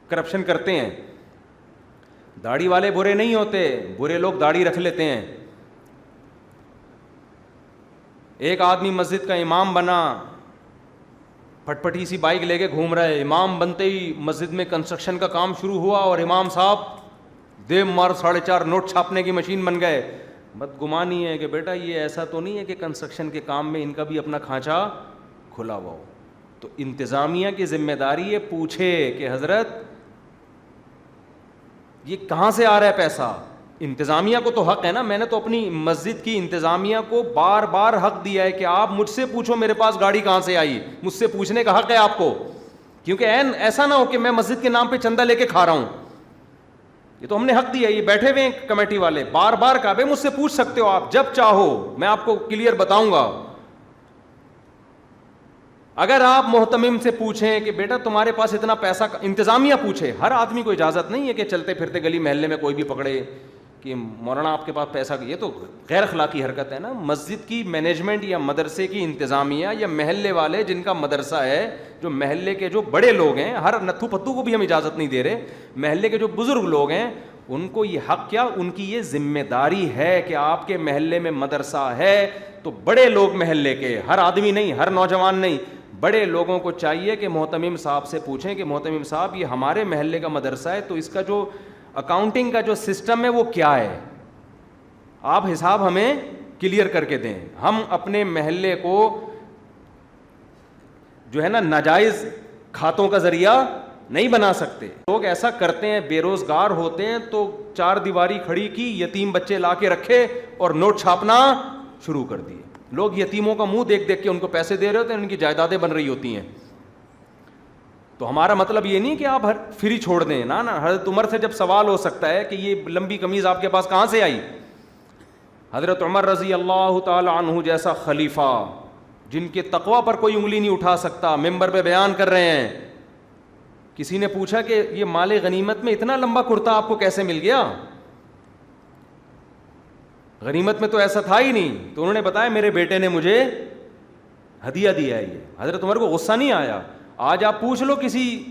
Corruption کرتے ہیں. داڑھی والے برے نہیں ہوتے, برے لوگ داڑھی رکھ لیتے ہیں. ایک آدمی مسجد کا امام بنا, پھٹ پھٹی سی بائک لے کے گھوم رہا ہے, امام بنتے ہی مسجد میں کنسٹرکشن کا کام شروع ہوا اور امام صاحب دیو مار 4.5 نوٹ چھاپنے کی مشین بن گئے. بدگمانی ہے کہ بیٹا یہ ایسا تو نہیں ہے کہ کنسٹرکشن کے کام میں ان کا بھی اپنا کھانچا کھلا ہوا ہو. تو انتظامیہ کی ذمہ داری ہے پوچھے کہ حضرت یہ کہاں سے آ رہا ہے پیسہ. انتظامیہ کو تو حق ہے نا, میں نے تو اپنی مسجد کی انتظامیہ کو بار بار حق دیا ہے کہ آپ مجھ سے پوچھو میرے پاس گاڑی کہاں سے آئی, مجھ سے پوچھنے کا حق ہے آپ کو, کیونکہ ایسا نہ ہو کہ میں مسجد کے نام پہ چندہ لے کے کھا رہا ہوں. یہ تو ہم نے حق دیا, یہ بیٹھے ہوئے ہیں کمیٹی والے, بار بار کہا بھائی مجھ سے پوچھ سکتے ہو آپ جب چاہو, میں آپ کو کلیئر بتاؤں گا. اگر آپ محتمم سے پوچھیں کہ بیٹا تمہارے پاس اتنا پیسہ, انتظامیہ پوچھے, ہر آدمی کو اجازت نہیں ہے کہ چلتے پھرتے گلی محلے میں کوئی بھی پکڑے کہ مولانا آپ کے پاس پیسہ, یہ تو غیر اخلاقی حرکت ہے نا. مسجد کی مینجمنٹ یا مدرسے کی انتظامیہ یا محلے والے جن کا مدرسہ ہے, جو محلے کے جو بڑے لوگ ہیں, ہر نتھو پتو کو بھی ہم اجازت نہیں دے رہے, محلے کے جو بزرگ لوگ ہیں ان کو یہ حق, کیا ان کی یہ ذمہ داری ہے کہ آپ کے محلے میں مدرسہ ہے تو بڑے لوگ محلے کے, ہر آدمی نہیں, ہر نوجوان نہیں, بڑے لوگوں کو چاہیے کہ محتمم صاحب سے پوچھیں کہ محتمم صاحب یہ ہمارے محلے کا مدرسہ ہے تو اس کا جو اکاؤنٹنگ کا جو سسٹم ہے وہ کیا ہے, آپ حساب ہمیں کلیئر کر کے دیں. ہم اپنے محلے کو جو ہے نا ناجائز کھاتوں کا ذریعہ نہیں بنا سکتے. لوگ ایسا کرتے ہیں, بے روزگار ہوتے ہیں تو 4 دیواری کھڑی کی, یتیم بچے لا کے رکھے اور نوٹ چھاپنا شروع کر دیے. لوگ یتیموں کا منہ دیکھ دیکھ کے ان کو پیسے دے رہے ہوتے ہیں, ان کی جائیدادیں بن رہی ہوتی ہیں. تو ہمارا مطلب یہ نہیں کہ آپ فری چھوڑ دیں, نا نا. حضرت عمر سے جب سوال ہو سکتا ہے کہ یہ لمبی قمیض آپ کے پاس کہاں سے آئی, حضرت عمر رضی اللہ تعالی عنہ جیسا خلیفہ جن کے تقوی پر کوئی انگلی نہیں اٹھا سکتا, ممبر پہ بیان کر رہے ہیں, کسی نے پوچھا کہ یہ مال غنیمت میں اتنا لمبا کرتا آپ کو کیسے مل گیا, غنیمت میں تو ایسا تھا ہی نہیں. تو انہوں نے بتایا میرے بیٹے نے مجھے ہدیہ دیا ہے یہ. حضرت عمر کو غصہ نہیں آیا. آج آپ پوچھ لو کسی,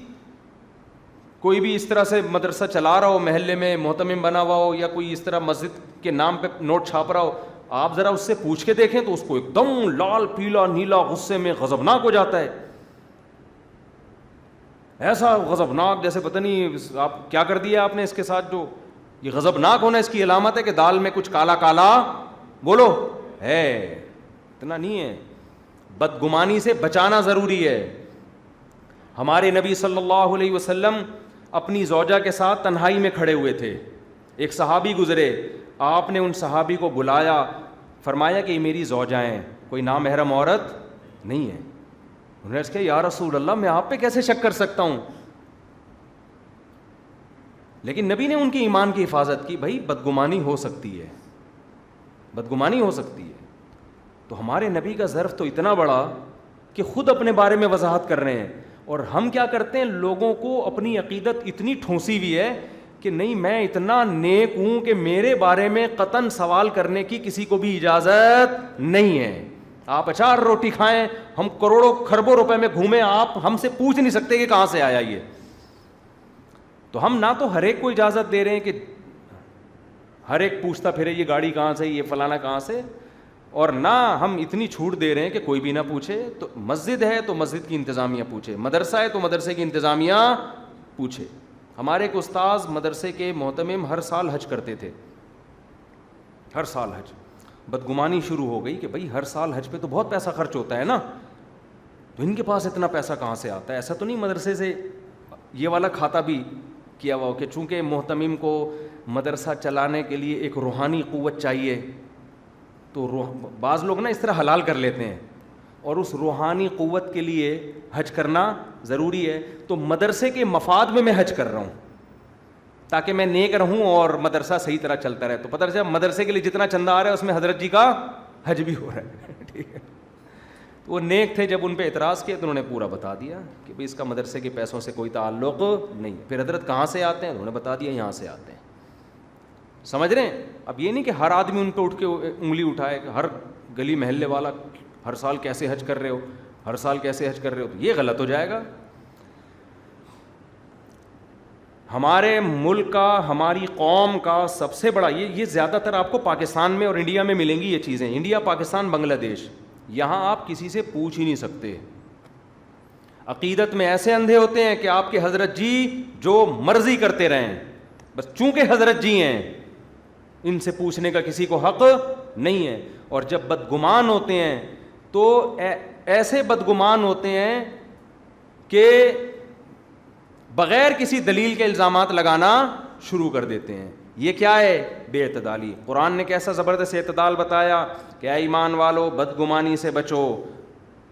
کوئی بھی اس طرح سے مدرسہ چلا رہا ہو, محلے میں محتمم بنا ہوا ہو, یا کوئی اس طرح مسجد کے نام پہ نوٹ چھاپ رہا ہو, آپ ذرا اس سے پوچھ کے دیکھیں تو اس کو ایک دم لال پیلا نیلا غصے میں غضبناک ہو جاتا ہے, ایسا غضبناک جیسے پتہ نہیں آپ کیا کر دیا آپ نے اس کے ساتھ. جو یہ غضبناک ہونا اس کی علامت ہے کہ دال میں کچھ کالا کالا بولو ہے, اتنا نہیں ہے. بدگمانی سے بچانا ضروری ہے. ہمارے نبی صلی اللہ علیہ وسلم اپنی زوجہ کے ساتھ تنہائی میں کھڑے ہوئے تھے, ایک صحابی گزرے, آپ نے ان صحابی کو بلایا, فرمایا کہ یہ میری زوجہ ہیں, کوئی نامحرم عورت نہیں ہے. انہوں نے کہا یا رسول اللہ میں آپ پہ کیسے شک کر سکتا ہوں, لیکن نبی نے ان کی ایمان کی حفاظت کی. بھائی بدگمانی ہو سکتی ہے, بدگمانی ہو سکتی ہے. تو ہمارے نبی کا ظرف تو اتنا بڑا کہ خود اپنے بارے میں وضاحت کر رہے ہیں, اور ہم کیا کرتے ہیں, لوگوں کو اپنی عقیدت اتنی ٹھونسی ہوئی ہے کہ نہیں میں اتنا نیک ہوں کہ میرے بارے میں قطعاً سوال کرنے کی کسی کو بھی اجازت نہیں ہے. آپ اچار روٹی کھائیں, ہم کروڑوں کھربوں روپے میں گھومیں, آپ ہم سے پوچھ نہیں سکتے کہ کہاں سے آیا یہ. تو ہم نہ تو ہر ایک کو اجازت دے رہے ہیں کہ ہر ایک پوچھتا پھرے یہ گاڑی کہاں سے, یہ فلانا کہاں سے, اور نہ ہم اتنی چھوٹ دے رہے ہیں کہ کوئی بھی نہ پوچھے. تو مسجد ہے تو مسجد کی انتظامیہ پوچھے, مدرسہ ہے تو مدرسے کی انتظامیہ پوچھے. ہمارے ایک استاذ مدرسے کے محتمم ہر سال حج کرتے تھے, ہر سال حج. بدگمانی شروع ہو گئی کہ بھائی ہر سال حج پہ تو بہت پیسہ خرچ ہوتا ہے نا, تو ان کے پاس اتنا پیسہ کہاں سے آتا ہے. ایسا تو نہیں مدرسے سے یہ والا کھاتا بھی کیا ہوا ہو کہ چونکہ محتمم کو مدرسہ چلانے کے لیے ایک روحانی قوت چاہیے, تو بعض لوگ نا اس طرح حلال کر لیتے ہیں, اور اس روحانی قوت کے لیے حج کرنا ضروری ہے. تو مدرسے کے مفاد میں حج کر رہا ہوں تاکہ میں نیک رہوں اور مدرسہ صحیح طرح چلتا رہے. تو پتہ چلا مدرسے کے لیے جتنا چندہ آ رہا ہے اس میں حضرت جی کا حج بھی ہو رہا ہے. ٹھیک ہے, تو وہ نیک تھے, جب ان پہ اعتراض کیا تو انہوں نے پورا بتا دیا کہ بھائی اس کا مدرسے کے پیسوں سے کوئی تعلق نہیں. پھر حضرت کہاں سے آتے ہیں, انہوں نے بتا دیا یہاں سے آتے ہیں. سمجھ رہے ہیں؟ اب یہ نہیں کہ ہر آدمی ان پہ اٹھ کے انگلی اٹھائے کہ ہر گلی محلے والا ہر سال کیسے حج کر رہے ہو, ہر سال کیسے حج کر رہے ہو, تو یہ غلط ہو جائے گا. ہمارے ملک کا, ہماری قوم کا سب سے بڑا یہ زیادہ تر آپ کو پاکستان میں اور انڈیا میں ملیں گی یہ چیزیں, انڈیا, پاکستان, بنگلہ دیش, یہاں آپ کسی سے پوچھ ہی نہیں سکتے. عقیدت میں ایسے اندھے ہوتے ہیں کہ آپ کے حضرت جی جو مرضی کرتے رہیں, بس چونکہ حضرت جی ہیں ان سے پوچھنے کا کسی کو حق نہیں ہے. اور جب بدگمان ہوتے ہیں تو ایسے بدگمان ہوتے ہیں کہ بغیر کسی دلیل کے الزامات لگانا شروع کر دیتے ہیں. یہ کیا ہے؟ بے اعتدالی. قرآن نے کیسا زبردست اعتدال بتایا کہ اے ایمان والو بدگمانی سے بچو,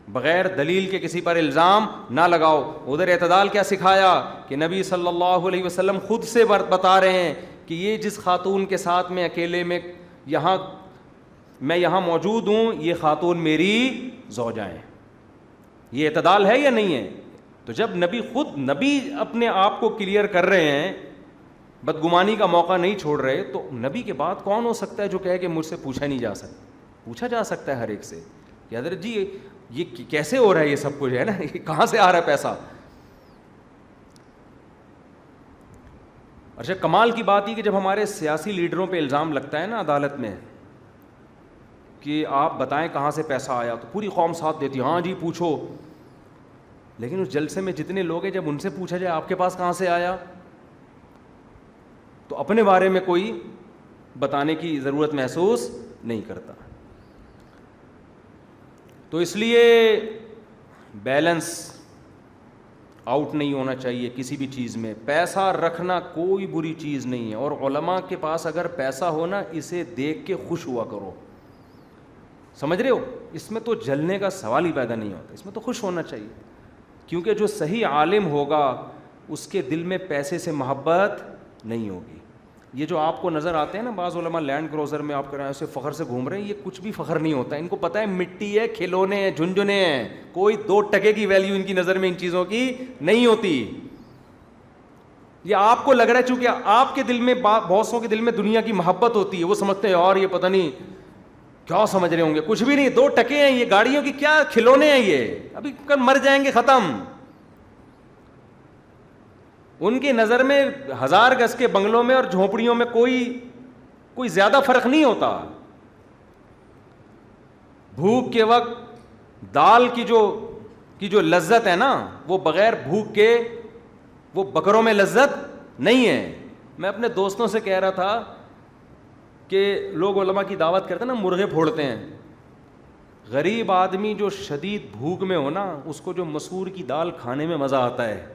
بغیر دلیل کے کسی پر الزام نہ لگاؤ. ادھر اعتدال کیا سکھایا کہ نبی صلی اللہ علیہ وسلم خود سے بتا رہے ہیں کہ یہ جس خاتون کے ساتھ میں اکیلے میں یہاں موجود ہوں, یہ خاتون میری زوجہ ہیں. یہ اعتدال ہے یا نہیں ہے؟ تو جب نبی اپنے آپ کو کلیئر کر رہے ہیں, بدگمانی کا موقع نہیں چھوڑ رہے, تو نبی کے بعد کون ہو سکتا ہے جو کہے کہ مجھ سے پوچھا نہیں جا سکتا؟ پوچھا جا سکتا ہے ہر ایک سے کہ حضرت جی یہ کیسے ہو رہا ہے, یہ سب کچھ ہے نا, یہ کہاں سے آ رہا ہے پیسہ. اچھا, کمال کی بات یہ کہ جب ہمارے سیاسی لیڈروں پہ الزام لگتا ہے نا عدالت میں کہ آپ بتائیں کہاں سے پیسہ آیا, تو پوری قوم ساتھ دیتی ہے, ہاں جی پوچھو. لیکن اس جلسے میں جتنے لوگ ہیں جب ان سے پوچھا جائے آپ کے پاس کہاں سے آیا, تو اپنے بارے میں کوئی بتانے کی ضرورت محسوس نہیں کرتا. تو اس لیے بیلنس آؤٹ نہیں ہونا چاہیے کسی بھی چیز میں. پیسہ رکھنا کوئی بری چیز نہیں ہے, اور علماء کے پاس اگر پیسہ ہونا اسے دیکھ کے خوش ہوا کرو. سمجھ رہے ہو؟ اس میں تو جلنے کا سوال ہی پیدا نہیں ہوتا, اس میں تو خوش ہونا چاہیے, کیونکہ جو صحیح عالم ہوگا اس کے دل میں پیسے سے محبت نہیں ہوگی. یہ جو آپ کو نظر آتے ہیں نا بعض علماء لینڈ کروزر میں آپ کرائے اسے فخر سے گھوم رہے ہیں, یہ کچھ بھی فخر نہیں ہوتا. ان کو پتہ ہے مٹی ہے, کھلونے ہیں, جھنجھنے ہیں, کوئی 2 ٹکے کی ویلیو ان کی نظر میں ان چیزوں کی نہیں ہوتی. یہ آپ کو لگ رہا ہے چونکہ آپ کے دل میں, بہت سو کے دل میں دنیا کی محبت ہوتی ہے, وہ سمجھتے ہیں اور یہ پتہ نہیں کیا سمجھ رہے ہوں گے, کچھ بھی نہیں, 2 ٹکے ہیں, یہ گاڑیوں کی کیا کھلونے ہیں, یہ ابھی کل مر جائیں گے, ختم. ان کی نظر میں 1000 گز کے بنگلوں میں اور جھونپڑیوں میں کوئی زیادہ فرق نہیں ہوتا. بھوک کے وقت دال کی جو لذت ہے نا, وہ بغیر بھوک کے وہ بکروں میں لذت نہیں ہے. میں اپنے دوستوں سے کہہ رہا تھا کہ لوگ علماء کی دعوت کرتے ہیں نا, مرغے پھوڑتے ہیں. غریب آدمی جو شدید بھوک میں ہو نا, اس کو جو مسور کی دال کھانے میں مزہ آتا ہے,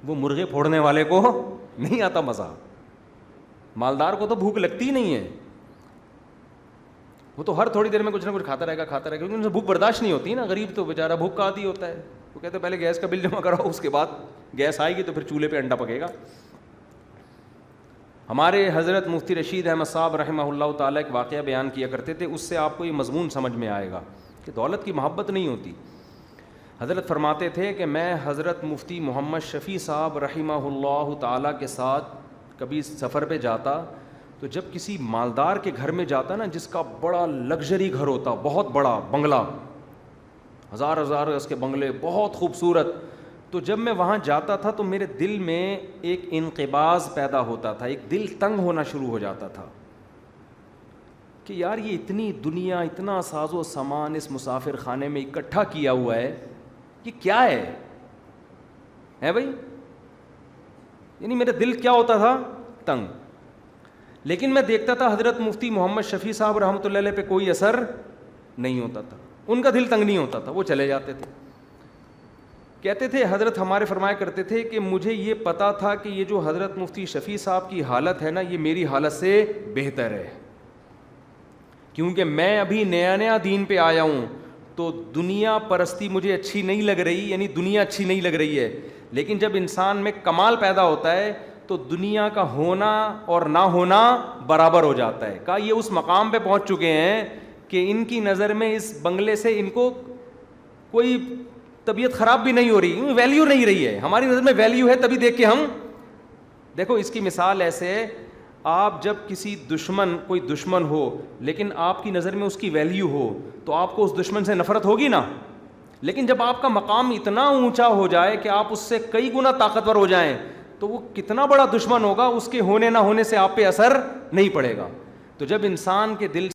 وہ مرغے پھوڑنے والے کو نہیں آتا مزہ. مالدار کو تو بھوک لگتی ہی نہیں ہے, وہ تو ہر تھوڑی دیر میں کچھ نہ کچھ کھاتا رہے گا, کیونکہ ان سے بھوک برداشت نہیں ہوتی نا. غریب تو بیچارہ بھوک کا عادی ہوتا ہے, وہ کہتے ہیں پہلے گیس کا بل جمع کراؤ, اس کے بعد گیس آئے گی تو پھر چولہے پہ انڈا پکے گا. ہمارے حضرت مفتی رشید احمد صاحب رحمہ اللہ تعالیٰ ایک واقعہ بیان کیا کرتے تھے, اس سے آپ کو یہ مضمون سمجھ میں آئے گا کہ دولت کی محبت نہیں ہوتی. حضرت فرماتے تھے کہ میں حضرت مفتی محمد شفیع صاحب رحمہ اللہ تعالیٰ کے ساتھ کبھی سفر پہ جاتا, تو جب کسی مالدار کے گھر میں جاتا نا, جس کا بڑا لگژری گھر ہوتا, بہت بڑا بنگلہ, 1000 اس کے بنگلے, بہت خوبصورت, تو جب میں وہاں جاتا تھا تو میرے دل میں ایک انقباض پیدا ہوتا تھا, ایک دل تنگ ہونا شروع ہو جاتا تھا کہ یار یہ اتنی دنیا, اتنا ساز و سامان اس مسافر خانے میں اکٹھا کیا ہوا ہے, یہ کیا ہے بھائی. یعنی میرا دل کیا ہوتا تھا, تنگ. لیکن میں دیکھتا تھا حضرت مفتی محمد شفیع صاحب رحمۃ اللہ علیہ پہ کوئی اثر نہیں ہوتا تھا, ان کا دل تنگ نہیں ہوتا تھا, وہ چلے جاتے تھے. کہتے تھے حضرت ہمارے فرمایا کرتے تھے کہ مجھے یہ پتا تھا کہ یہ جو حضرت مفتی شفیع صاحب کی حالت ہے نا, یہ میری حالت سے بہتر ہے, کیونکہ میں ابھی نیا دین پہ آیا ہوں, تو دنیا پرستی مجھے اچھی نہیں لگ رہی, یعنی دنیا اچھی نہیں لگ رہی ہے. لیکن جب انسان میں کمال پیدا ہوتا ہے تو دنیا کا ہونا اور نہ ہونا برابر ہو جاتا ہے. کہا یہ اس مقام پہ پہنچ چکے ہیں کہ ان کی نظر میں اس بنگلے سے ان کو کوئی طبیعت خراب بھی نہیں ہو رہی, ویلیو نہیں رہی ہے. ہماری نظر میں ویلیو ہے, تبھی دیکھ کے ہم دیکھو. اس کی مثال ایسے, آپ جب کسی کوئی دشمن ہو لیکن آپ کی نظر میں اس کی ویلیو ہو, تو آپ کو اس دشمن سے نفرت ہوگی نا. لیکن جب آپ کا مقام اتنا اونچا ہو جائے کہ آپ اس سے کئی گنا طاقتور ہو جائیں, تو وہ کتنا بڑا دشمن ہوگا, اس کے ہونے نہ ہونے سے آپ پہ اثر نہیں پڑے گا. تو جب انسان کے دل